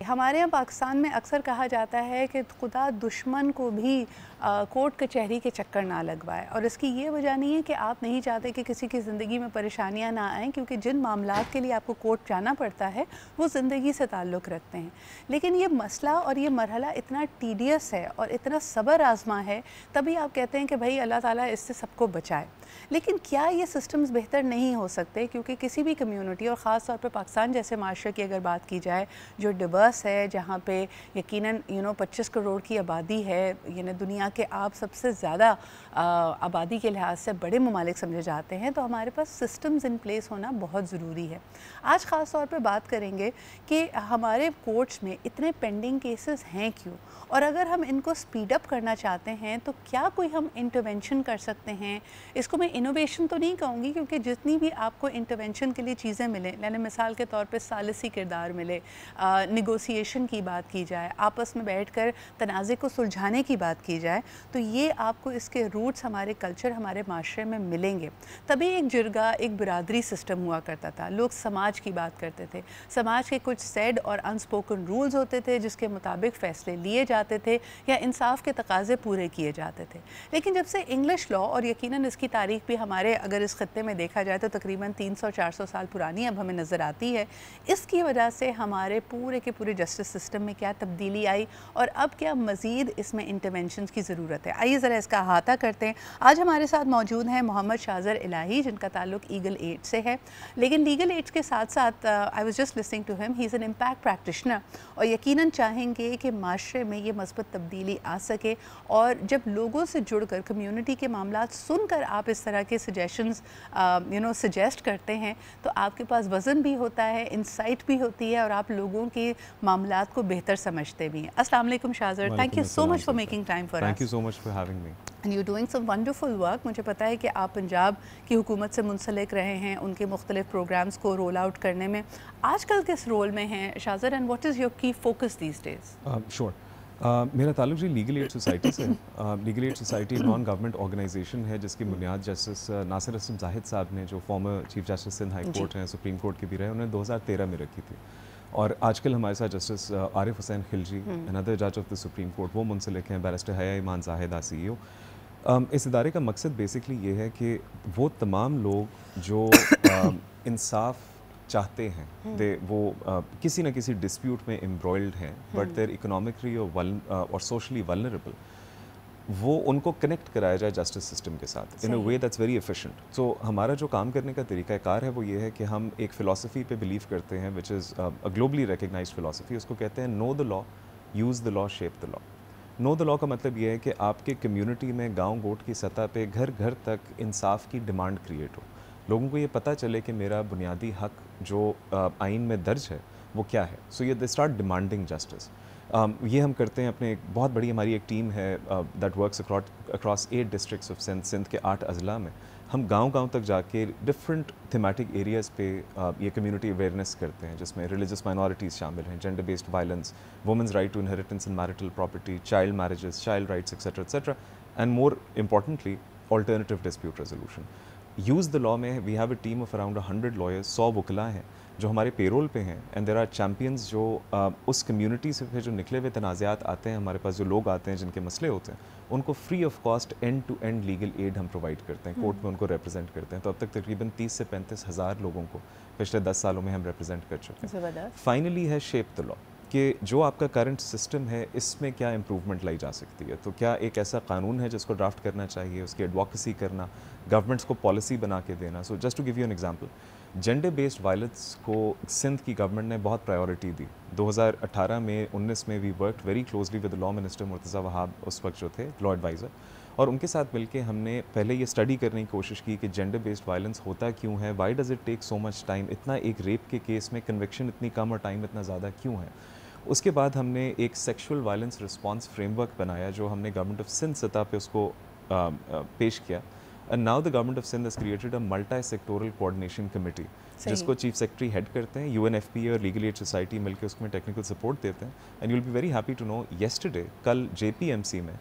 हमारे यहाँ पाकिस्तान में अक्सर कहा जाता है कि खुदा दुश्मन को भी कोर्ट कचहरी के चक्कर ना लगवाए, और इसकी ये वजह नहीं है कि आप नहीं चाहते कि किसी की ज़िंदगी में परेशानियाँ ना आएँ, क्योंकि जिन मामलात के लिए आपको कोर्ट जाना पड़ता है वो ज़िंदगी से ताल्लुक़ रखते हैं। लेकिन ये मसला और ये मरहला इतना टीडियस है और इतना सब्र आज़मा है, तभी आप कहते हैं कि भाई अल्लाह ताला इससे सबको बचाए। लेकिन क्या ये सिस्टम्स बेहतर नहीं हो सकते? क्योंकि किसी भी कम्युनिटी और ख़ास तौर पे पाकिस्तान जैसे माशरे की अगर बात की जाए जो डिवर्स है, जहाँ पे यकीनन 25 करोड़ की आबादी है, यानी दुनिया के आप सबसे ज़्यादा आबादी के लिहाज से बड़े ममालिक समझे जाते हैं, तो हमारे पास सिस्टम्स इन प्लेस होना बहुत ज़रूरी है। आज ख़ास तौर पे बात करेंगे कि हमारे कोर्ट्स में इतने पेंडिंग केसेस हैं क्यों, और अगर हम इनको स्पीड अप करना चाहते हैं तो क्या कोई हम इंटरवेंशन कर सकते हैं। इसको मैं इनोवेशन तो नहीं कहूँगी, क्योंकि जितनी भी आपको इंटरवेंशन के लिए चीज़ें मिलें, यानी मिसाल के तौर पे सालिसी किरदार मिले, निगोसिएशन की बात की जाए, आपस में बैठकर तनाज़े को सुलझाने की बात की जाए, तो ये आपको इसके रूट्स हमारे कल्चर, हमारे माशरे में मिलेंगे। तभी एक जिरगा, एक बिरादरी सिस्टम हुआ करता था। लोग समाज की बात करते थे, समाज के कुछ सेड और अनस्पोकन रूल्स होते थे जिसके मुताबिक फ़ैसले लिए जाते थे या इंसाफ के तकाजे पूरे किए जाते थे। लेकिन जब से इंग्लिश लॉ, और यकीनन इसकी तारीख भी हमारे अगर इस खत्ते में देखा जाए तो तकरीबन 300-400 साल पुरानी अब हमें नज़र आती है, इसकी वजह से हमारे पूरे के पूरे जस्टिस सिस्टम में क्या तब्दीली आई और अब क्या मज़ीद इसमें इंटरवेंशन की ज़रूरत है। आइए ज़रा इसका अहाता करते हैं। आज हमारे साथ मौजूद हैं मोहम्मद शाहज़र इलाही, जिनका ताल्लुक ईगल एड से है, लेकिन लीगल एड्स के साथ साथ I was just listening to him, he is an impact practitioner, और यकीनन चाहेंगे कि माशरे में ये मस्बत तब्दीली आ सके। और जब लोगों से जुड़कर, कम्युनिटी के मामलात सुनकर आप इस तरह के सजेशंस सजेस्ट करते हैं, तो आपके पास वज़न भी होता है, इंसाइट भी होती है, और आप लोगों के मामलात को बेहतर समझते भी हैं। अस्सलाम वालेकुम Shahzar, thank you so much for making time for us. Thank you so much for having me and you doing some wonderful work. मुझे पता है कि आप पंजाब की हुकूमत से मुंसलिक रहे हैं, उनके मुख्तलिफ प्रोग्राम्स को रोल आउट करने में। आजकल किस रोल में हैं Shahzar, and what is your key focus these days? Sure. मेरा ताल्लुक जी लीगल एड सोसाइटी से। Legal aid society non government organisation है जिसकी बुनियाद जस्टिस नासिर असलम जाहिद साहब ने, जो former chief justice Sindh high court हैं, सुप्रीम कोर्ट के भी रहे, उन्होंने 2013 में रखी थी। और आजकल हमारे साथ जस्टिस आरिफ हुसैन खिलजी, अनदर जज ऑफ द सुप्रीम कोर्ट, वो मुंसलिक हैं, बैरिस्टर हया ईमान जाहिदा CEO। इस इदारे का मकसद बेसिकली ये है कि वो तमाम लोग जो इंसाफ चाहते हैं, वो किसी न किसी डिस्प्यूट में एम्ब्रॉयल्ड हैं, बट देर इकोनॉमिकली और सोशली वल्नरेबल, वो उनको कनेक्ट कराया जाए जस्टिस सिस्टम के साथ इन अ वे दैट्स वेरी एफिशिएंट। सो हमारा जो काम करने का तरीक़ाकार है वो ये है कि हम एक फ़िलासफ़ी पे बिलीव करते हैं, which is a globally recognised philosophy. उसको कहते हैं know the law, use the law, shape the law. Know the law का मतलब ये है कि आपके कम्युनिटी में गांव गोट की सतह पे घर घर तक इंसाफ की डिमांड क्रिएट हो, लोगों को ये पता चले कि मेरा बुनियादी हक जो आइन में दर्ज है वो क्या है। सो ये दे स्टार्ट डिमांडिंग जस्टिस। ये हम करते हैं अपने, एक बहुत बड़ी हमारी एक टीम है that works across 8 districts of Sindh के 8 अजला में। हम गांव-गांव तक जाके डिफरेंट थीमेटिक एरियाज़ पे ये कम्युनिटी अवेयरनेस करते हैं, जिसमें रिलीजियस माइनॉरिटीज़ शामिल हैं, gender based violence, women's right to inheritance and marital property, child marriages, child rights etcetera, and more importantly alternative dispute resolution. Use the law में we have a team of around 100 lawyers, 100 वकला हैं जो हमारे payroll पे हैं, and there are champions जो उस community से फिर जो निकले हुए तनाज़ात आते हैं, हमारे पास जो लोग आते हैं जिनके मसले होते हैं, उनको free of cost end to end legal aid हम प्रोवाइड करते हैं, कोर्ट में उनको रिप्रेजेंट करते हैं। तो अब तक तकरीबन 30 से 35 हज़ार लोगों को पिछले 10 सालों में हम रिप्रेजेंट कर चुके हैं। फाइनली है शेप द लॉ, कि जो आपका करंट सिस्टम है इसमें क्या इम्प्रूवमेंट लाई जा सकती है। तो क्या एक ऐसा कानून है जिसको ड्राफ्ट करना चाहिए, उसकी एडवोकेसी करना, गवर्नमेंट्स को पॉलिसी बना के देना। So just to give you an example, gender based violence को सिंध की गवर्नमेंट ने बहुत प्रायोरिटी दी। 2018 में 19 में we worked very closely with the law minister Murtaza Wahab, उस वक्त जो थे लॉ एडवाइज़र, और उनके साथ मिलके हमने पहले ये स्टडी करने की कोशिश की कि जेंडर बेस्ड वायलेंस होता क्यों है, why does it take so much time, इतना एक रेप के केस में कन्विक्शन इतनी कम और टाइम इतना ज़्यादा क्यों है। उसके बाद हमने एक सेक्सुअल वायलेंस रिस्पांस फ्रेमवर्क बनाया जो हमने गवर्नमेंट ऑफ सिंध सतह पे उसको पेश किया। And now the government of Sindh has created a multi sectoral coordination committee, जिसको चीफ सेक्रेटरी हेड करते हैं, UNFPA और लीगल एड सोसाइटी मिलकर उसमें टेक्निकल सपोर्ट देते हैं। And you will be very happy to know, yesterday कल JPMC में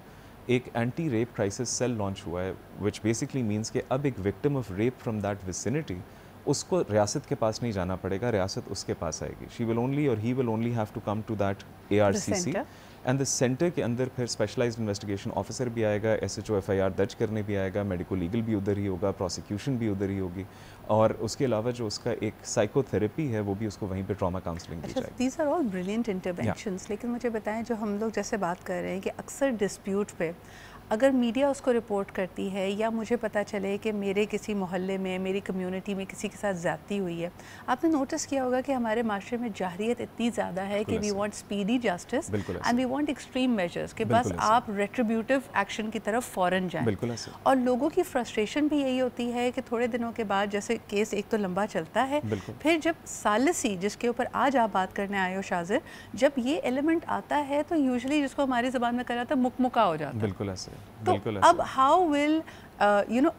एक anti rape crisis cell launch हुआ है, विच बेसिकली मीन्स कि अब एक victim of rape from that vicinity उसको रियासत के पास नहीं जाना पड़ेगा, रियासत उसके पास आएगी। शी विल ओनली और he will only have to come to that ARCC and the centre के अंदर फिर स्पेशलाइज्ड इन्वेस्टिगेशन ऑफिसर भी आएगा, SHO FIR दर्ज करने भी आएगा, मेडिको लीगल भी उधर ही होगा, प्रोसिक्यूशन भी उधर ही होगी, और उसके अलावा जो उसका एक साइकोथेरेपी है वो भी उसको वहीं पे ट्रॉमा काउंसलिंग दी जाएगी। These are all brilliant interventions. लेकिन मुझे बताएं, जो हम लोग जैसे बात कर रहे हैं कि अक्सर डिस्प्यूट पे अगर मीडिया उसको रिपोर्ट करती है या मुझे पता चले कि मेरे किसी मोहल्ले में, मेरी कम्युनिटी में किसी के साथ ज़्यादती हुई है, आपने नोटिस किया होगा कि हमारे माशरे में जाहरियत इतनी ज़्यादा है कि we want speedy justice and we want extreme measures कि बस आप रेट्रिब्यूटिव एक्शन की तरफ फ़ौरन जाएं। और लोगों की फ्रस्ट्रेशन भी यही होती है कि थोड़े दिनों के बाद, जैसे केस एक तो लंबा चलता है, फिर जब सालिसी, जिसके ऊपर आज आप बात करने आए हो शाजिर, जब ये एलिमेंट आता है तो यूजुअली जिसको हमारी ज़बान में कहा जाता है मुकमुका हो जाता है। बिल्कुल ऐसे। तो अब how will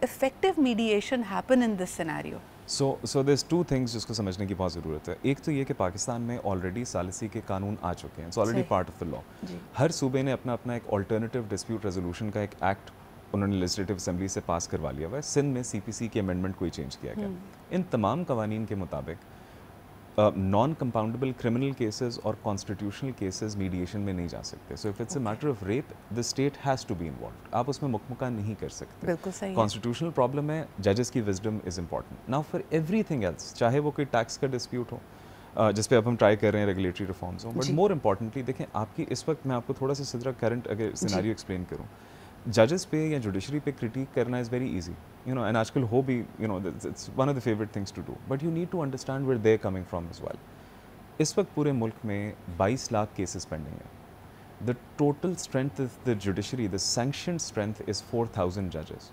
effective mediation happen in this scenario? So there two things जिसको समझने की बहुत ज़रूरत है। एक तो ये कि पाकिस्तान में ऑलरेडी सालिसी के कानून आ चुके हैं, it's already part of the law. हर सूबे ने अपना अपना एक अल्टरनेटिव डिस्प्यूट रेजोल्यूशन का एक एक्ट उन्होंने लेजिस्लेटिव असेंबली से पास करवा लिया हुआ है। सिंध में CPC के अमेंडमेंट को ही चेंज किया गया। इन तमाम कवानीन के मुताबिक नॉन कंपाउंडेबल क्रिमिनल केसेस और कॉन्स्टिट्यूशनल केसेस मीडिएशन में नहीं जा सकते। So if it's a matter of rape, the state has to be involved. आप उसमें मुकमुका नहीं कर सकते। बिल्कुल सही। कॉन्स्टिट्यूशनल प्रॉब्लम है, जजेस की wisdom is important. Now for everything else, चाहे वो कोई टैक्स का डिस्प्यूट हो जिस पे अब हम ट्राई कर रहे हैं रेगुलेटरी रिफॉर्म्स हो, बट मोर इम्पॉर्टेंटली देखें, आपकी इस वक्त मैं आपको थोड़ा सा सिदरा करंट अगर सिनेरियो एक्सप्लेन करूँ, जजेस पे या जुडिशरी पे क्रिटिक करना is very easy, you know, and आजकल हो भी, you know, it's one of the favourite things to do, but you need to understand where they coming from as well. इस वक्त पूरे मुल्क में 22 लाख केसेस पेंडिंग है। The total strength of the judiciary, the sanctioned strength is 4000 जजेस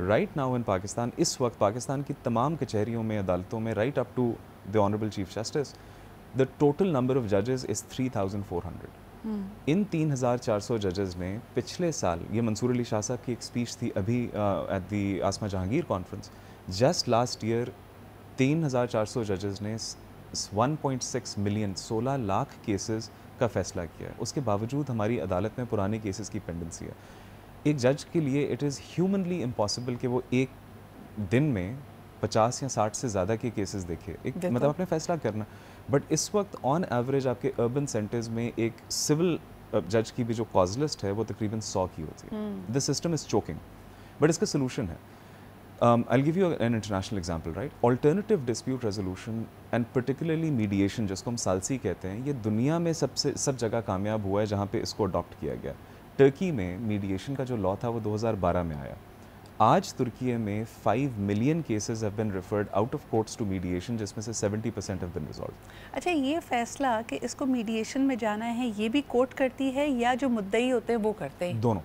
right now in Pakistan. इस वक्त पाकिस्तान की तमाम कचहरियों में, अदालतों में, right up to the honourable chief justice, the total number of जजेस इज़ 3400। इन 3400 जजेस ने पिछले साल, ये मंसूर अली शाह साहब की एक स्पीच थी अभी at the Asma Jahangir conference, just last year 3400 जजेस ने 1.6 मिलियन 16 लाख केसेस का फैसला किया है। उसके बावजूद हमारी अदालत में पुराने केसेस की पेंडेंसी है। एक जज के लिए इट इज़ ह्यूमनली इम्पॉसिबल कि वो एक दिन में 50 या 60 से ज़्यादा के केसेस देखे, एक मतलब अपने फैसला करना। बट इस वक्त ऑन एवरेज आपके अर्बन सेंटर्स में एक सिविल जज की भी जो कॉज लिस्ट है वो तकरीबन 100 की होती है। The system is choking, but इसका सोल्यूशन है। I'll give you an international example, right? Alternative dispute resolution and particularly mediation, जिसको हम सालसी कहते हैं, ये दुनिया में सब जगह कामयाब हुआ है जहाँ पे इसको अडॉप्ट किया गया। टर्की में मीडिएशन का जो लॉ था वो 2012 में आया। आज तुर्की में 5 million cases have been referred out of courts to mediation, जिसमें से 70% हैव बीन रिजॉल्व्ड। अच्छा, ये फैसला कि इसको मीडिएशन में जाना है, ये भी कोर्ट करती है या जो मुद्दई होते हैं वो करते हैं? दोनों।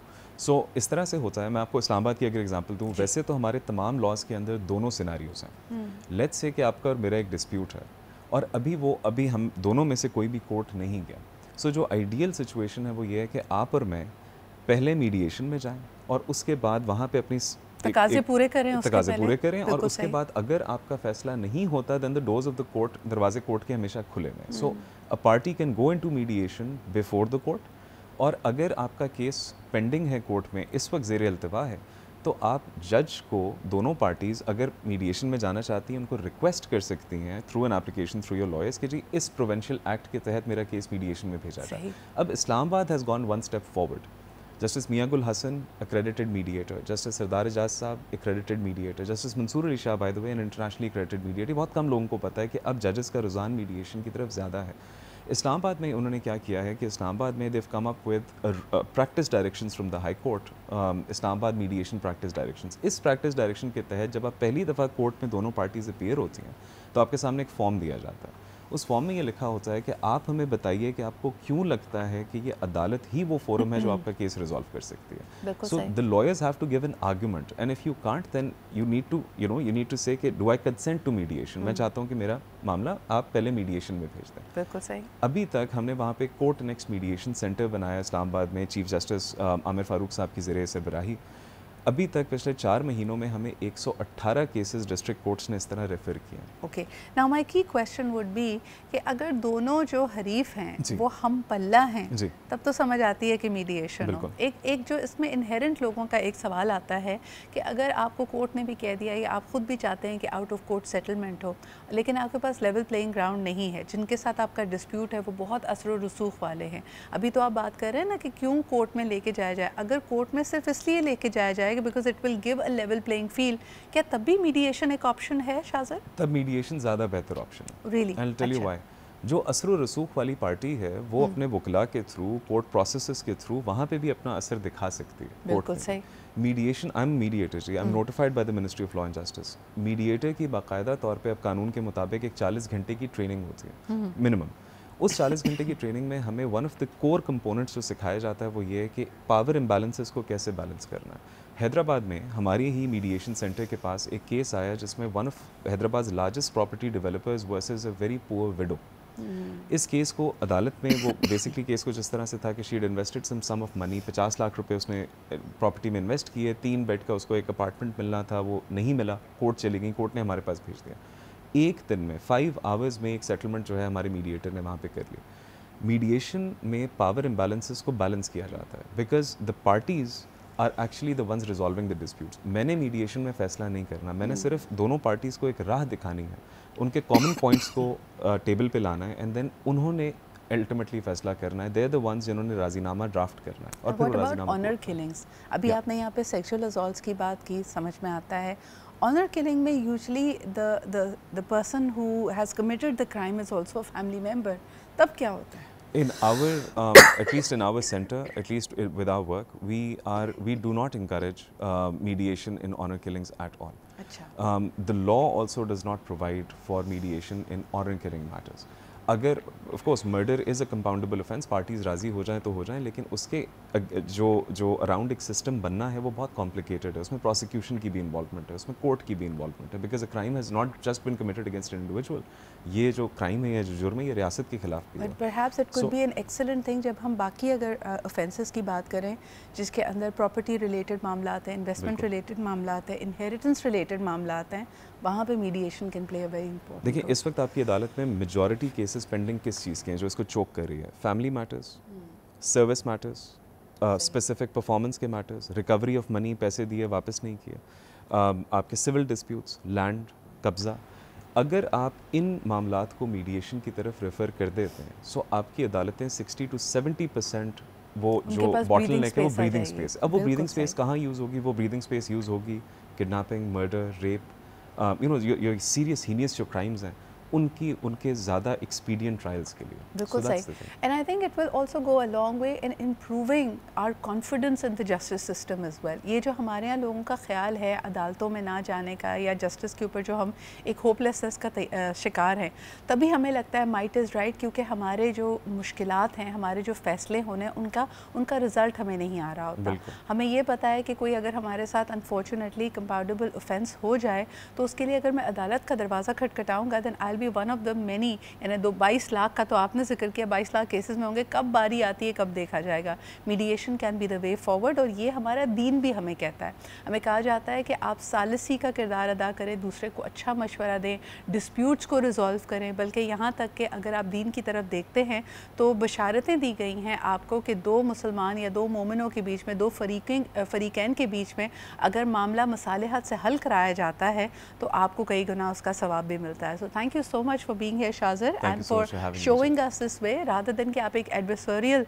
इस तरह से होता है। मैं आपको इस्लामाबाद की अगर एग्जांपल दूं, वैसे तो हमारे तमाम लॉज के अंदर दोनों सिनारियोज हैं। लेट्स से कि आपका और मेरा एक डिस्प्यूट है और अभी हम दोनों में से कोई भी कोर्ट नहीं गया। जो आइडियल सिचुएशन है वो ये है कि आप और मैं पहले मीडिएशन में जाएं और उसके बाद वहाँ पे अपनी तकाज़े पूरे करें और उसके बाद अगर आपका फैसला नहीं होता, then the doors of the court, दरवाजे कोर्ट के हमेशा खुले हुए हैं। A party can go into mediation before the court, और अगर आपका केस पेंडिंग है कोर्ट में, इस वक्त ज़ेर अल्तवा है, तो आप जज को, दोनों पार्टीज़ अगर मीडिएशन में जाना चाहती हैं, उनको रिक्वेस्ट कर सकती हैं through an application through your lawyers कि जी इस प्रोविंशियल एक्ट के तहत मेरा केस मीडिएशन में भेजा जाए। अब Islamabad has gone one step forward. Justice Mian Gul Hassan, accredited mediator, justice Sardar Ejaz साहब, accredited mediator, justice Mansoor Ali Shah, by the way, an internationally accredited mediator। बहुत कम लोगों को पता है कि अब जजेस का रुझान मीडिएशन की तरफ ज़्यादा है। इस्लामाबाद में उन्होंने क्या किया है कि इस्लामाबाद में they've come up with practice directions from the high court, Islamabad mediation practice directions. इस प्रैक्टिस डायरेक्शन के तहत जब आप पहली दफ़ा कोर्ट में दोनों पार्टीज अपीयर होती हैं तो आपके सामने एक फॉर्म दिया जाता है। उस फॉर्म में ये लिखा होता है कि आप हमें बताइए कि आपको क्यों लगता है कि ये अदालत ही वो फोरम है जो आपका केस रिजॉल्व कर सकती है। So the lawyers have to give an argument, and if you can't then you need to say कि do I consent to mediation, मैं चाहता हूँ कि मेरा मामला आप पहले मीडिएशन में भेज दें। बिल्कुल सही। अभी तक हमने वहाँ पे कोर्ट नेक्स्ट मीडिएशन सेंटर बनाया इस्लामाबाद में, चीफ जस्टिस आमिर फारूक साहब की ज़रिए सरबराही। अभी तक पिछले 4 महीनों में हमें 118 केसेस डिस्ट्रिक्ट कोर्ट्स ने इस तरह रेफर किए हैं। ओके, नाउ माय की क्वेश्चन वुड बी कि अगर दोनों जो हरीफ हैं वो हम पल्ला हैं तब तो समझ आती है कि मीडिएशन हो। एक जो इसमें इनहेरेंट लोगों का एक सवाल आता है कि अगर आपको कोर्ट ने भी कह दिया या आप खुद भी चाहते हैं कि आउट ऑफ कोर्ट सेटलमेंट हो, लेकिन आपके पास लेवल प्लेइंग ग्राउंड नहीं है, जिनके साथ आपका डिस्प्यूट है वो बहुत असर व रसूख वाले हैं। अभी तो आप बात कर रहे हैं ना कि क्यों कोर्ट में लेके जाया जाए, अगर कोर्ट में सिर्फ इसलिए लेके जाया जाएगा because it will give a level playing field, क्या तब भी मीडिएशन एक ऑप्शन है शाज़र? तब मीडिएशन ज़्यादा बेहतर ऑप्शन है। Really? I will tell you why. जो असर व रसूख वाली पार्टी है वो अपने वकला के थ्रू, कोर्ट प्रोसेसेस के थ्रू वहाँ पे भी अपना असर दिखा सकती है। बिल्कुल सही। मीडिएशन, आई एम मीडिएटर जी, I am notified by the ministry of law and justice. Mediator की बाकायदा तौर पे अब कानून के मुताबिक एक 40 घंटे की ट्रेनिंग होती है मिनिमम। उस 40 घंटे की ट्रेनिंग में हमें one of the core components जो सिखाया जाता है वो ये है कि पावर इम्बैलेंसेस को कैसे बैलेंस करना है। हैदराबाद में हमारी ही मीडिएशन सेंटर के पास एक केस आया जिसमें one of Hyderabad largest property developers versus a very poor window. इस केस को अदालत में, वो बेसिकली केस को जिस तरह से था कि she had invested some of money, 50 lakh रुपए उसने प्रॉपर्टी में इन्वेस्ट किए, 3 बेड का उसको एक अपार्टमेंट मिलना था, वो नहीं मिला, कोर्ट चली गई, कोर्ट ने हमारे पास भेज दिया। एक दिन में 5 आवर्स में एक सेटलमेंट जो है हमारे मीडिएटर ने वहाँ पे कर लिया। मीडिएशन में पावर इम्बैलेंसेस को बैलेंस किया जाता है because the parties are actually the ones resolving the disputes. मैंने मीडिएशन में फैसला नहीं करना, मैंने सिर्फ दोनों पार्टीज़ को एक राह दिखानी है, उनके कॉमन पॉइंट्स को टेबल पे लाना है एंड देन उन्होंने अल्टीमेटली फैसला करना है। दे आर द वंस जिन्होंने राजीनामा ड्राफ्ट करना है। और फिर राजीनामा ऑनर किलिंग्स, अभी आपने यहाँ पे सेक्सुअल असॉल्ट्स की बात की, समझ में आता है ऑनर किलिंग में usually the person who has committed the crime is also a family member, तब क्या होता है? In our, at least in our center, at least with our work, we do not encourage mediation in honor killings at all. The law also does not provide for mediation in honor killing matters. अगर of course murder is a compoundable offence, parties राज़ी हो जाएं तो हो जाएं, लेकिन उसके जो अराउंड एक सिस्टम बनना है वो बहुत कॉम्प्लिकेटेड है। उसमें प्रोसिक्यूशन की भी इन्वॉल्वमेंट है, उसमें कोर्ट की भी इन्वॉल्वमेंट है, because a crime has not just been committed against an individual. ये जो क्राइम है या जो जुर्म है ये रियासत के खिलाफ भी है। But perhaps it could be an excellent thing जब हम बाकी अगर ऑफेंसेस की बात करें जिसके अंदर प्रॉपर्टी रिलेटेड मामला आते हैं, इन्वेस्टमेंट रिलेटेड मामला आते हैं, इनहेरिटेंस रिलेटेड मामला आते हैं, वहाँ पे mediation can play a very important. देखिए इस वक्त आपकी अदालत में मेजॉरिटी केसेस पेंडिंग किस चीज़ के हैं जो इसको चोक कर रही है? Family matters, service matters, specific performance के मैटर्स, रिकवरी ऑफ मनी, पैसे दिए वापस नहीं किए, आपके सिविल डिस्प्यूट्स, लैंड कब्ज़ा। अगर आप इन मामलात को मीडिएशन की तरफ रेफ़र कर देते हैं सो आपकी अदालतें 60 to 70% वो जो बॉटल नेक है वो ब्रीदिंग स्पेस। अब वो ब्रीदिंग स्पेस कहाँ यूज़ होगी? वो ब्रीदिंग स्पेस यूज़ होगी किडनैपिंग, मर्डर, रेप, ये सीरियस हीनियस जो क्राइम्स हैं उनके ज़्यादा एक्सपीडिएंट ट्रायल्स के लिए। बिल्कुल सही। And I think it will also go a long way in improving our confidence in the justice system as well. ये जो हमारे यहाँ लोगों का ख्याल है अदालतों में ना जाने का या जस्टिस के ऊपर जो हम एक होपलेसनेस का शिकार हैं, तभी हमें लगता है माइट इज़ राइट, क्योंकि हमारे जो मुश्किलात हैं, हमारे जो फ़ैसले होने उनका रिज़ल्ट हमें नहीं आ रहा होता। हमें ये पता है कि कोई अगर हमारे साथ अनफॉर्चुनेटली कंपाउंडेबल ऑफेंस हो जाए तो उसके लिए अगर मैं अदालत का दरवाज़ा खटखटाऊँगा then I be one of the many. यानी 22 लाख का तो आपने जिक्र किया, 22 लाख केसेस में होंगे, कब बारी आती है, कब देखा जाएगा। Mediation can be the way forward, और ये हमारा दीन भी हमें कहता है। हमें कहा जाता है कि आप सालिसी का किरदार अदा करें, दूसरे को अच्छा मशवरा दें, डिस्प्यूट्स को रिजॉल्व करें, बल्कि यहाँ तक कि अगर आप दीन की तरफ देखते हैं तो बशारतें दी गई हैं आपको कि 2 मुसलमान या 2 मोमिनों के बीच में, 2 फरीकैन के बीच में अगर मामला मसालिहत से हल कराया जाता है तो आपको कई गुना उसका सवाब भी मिलता है। So thank you so much for being here, Shazir, and for showing us this way, rather than कि आप एक adversarial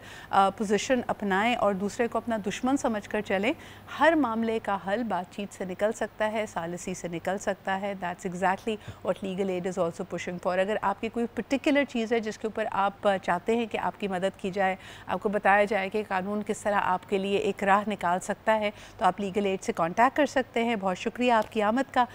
position अपनाएं और दूसरे को अपना दुश्मन समझकर चलें। हर मामले का हल बातचीत से निकल सकता है, सालिसी से निकल सकता है। That's exactly what legal aid is also pushing for। अगर आपकी कोई particular चीज़ है जिसके ऊपर आप चाहते हैं कि आपकी मदद की जाए, आपको बताया जाए कि कानून किस तरह आपके लिए एक राह निकाल सकता है, तो आप लीगल एड से कॉन्टैक्ट कर सकते हैं। बहुत शुक्रिया आपकी आमद का।